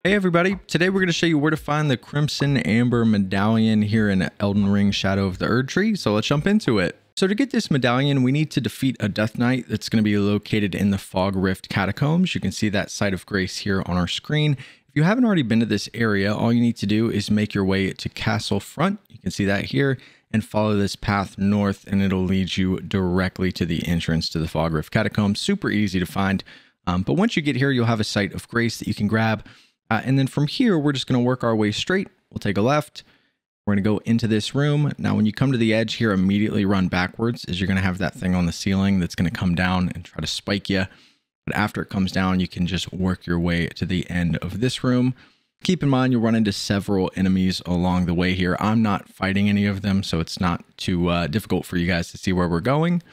Hey everybody, today we're going to show you where to find the Crimson Amber Medallion here in Elden Ring Shadow of the Erdtree, so let's jump into it. So to get this medallion, we need to defeat a Death Knight that's going to be located in the Fog Rift Catacombs. You can see that site of grace here on our screen. If you haven't already been to this area, all you need to do is make your way to Castle Front. You can see that here, and follow this path north, and it'll lead you directly to the entrance to the Fog Rift Catacombs. Super easy to find, but once you get here, you'll have a site of grace that you can grab. And then from here, we're just going to work our way straight. We'll take a left. We're going to go into this room. Now, when you come to the edge here, immediately run backwards, as you're going to have that thing on the ceiling that's going to come down and try to spike you. But after it comes down, you can just work your way to the end of this room. Keep in mind, you'll run into several enemies along the way here. I'm not fighting any of them, so it's not too difficult for you guys to see where we're going.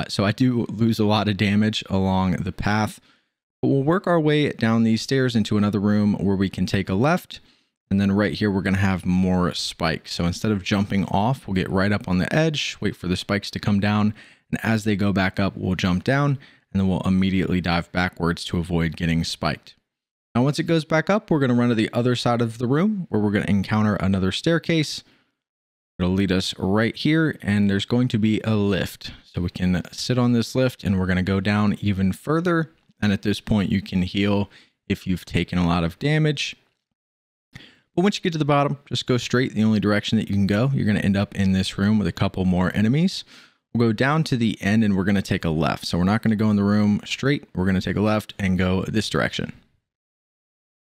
So I do lose a lot of damage along the path. But we'll work our way down these stairs into another room where we can take a left. And then right here, we're going to have more spikes. So instead of jumping off, we'll get right up on the edge, wait for the spikes to come down. And as they go back up, we'll jump down, and then we'll immediately dive backwards to avoid getting spiked. Now, once it goes back up, we're going to run to the other side of the room where we're going to encounter another staircase. It'll lead us right here, and there's going to be a lift. So we can sit on this lift, and we're going to go down even further. And at this point, you can heal if you've taken a lot of damage. But once you get to the bottom, just go straight the only direction that you can go. You're going to end up in this room with a couple more enemies. We'll go down to the end and we're going to take a left. So we're not going to go in the room straight. We're going to take a left and go this direction.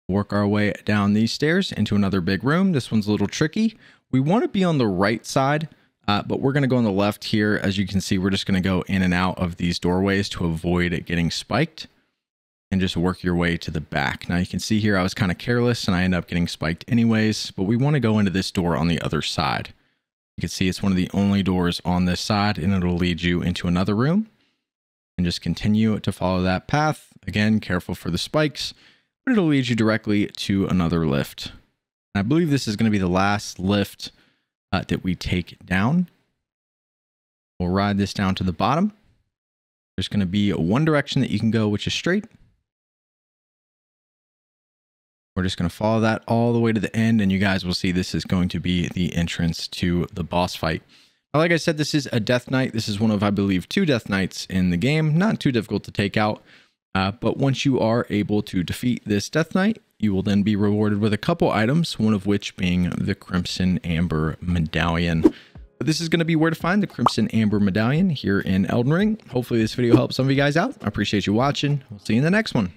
Work our way down these stairs into another big room. This one's a little tricky. We want to be on the right side. But we're going to go on the left here. As you can see, we're just going to go in and out of these doorways to avoid it getting spiked, and just work your way to the back. Now you can see here, I was kind of careless and I end up getting spiked anyways, but we want to go into this door on the other side. You can see it's one of the only doors on this side, and it'll lead you into another room, and just continue to follow that path. Again, careful for the spikes, but it'll lead you directly to another lift. And I believe this is going to be the last lift that we take down. We'll ride this down to the bottom. There's going to be one direction that you can go, which is straight. We're just going to follow that all the way to the end, and you guys will see this is going to be the entrance to the boss fight. Now, like I said, this is a Death Knight. This is one of, I believe, 2 Death Knights in the game. Not too difficult to take out, but once you are able to defeat this Death Knight, you will then be rewarded with a couple items, one of which being the Crimson Amber Medallion. But this is going to be where to find the Crimson Amber Medallion here in Elden Ring. Hopefully this video helps some of you guys out. I appreciate you watching. We'll see you in the next one.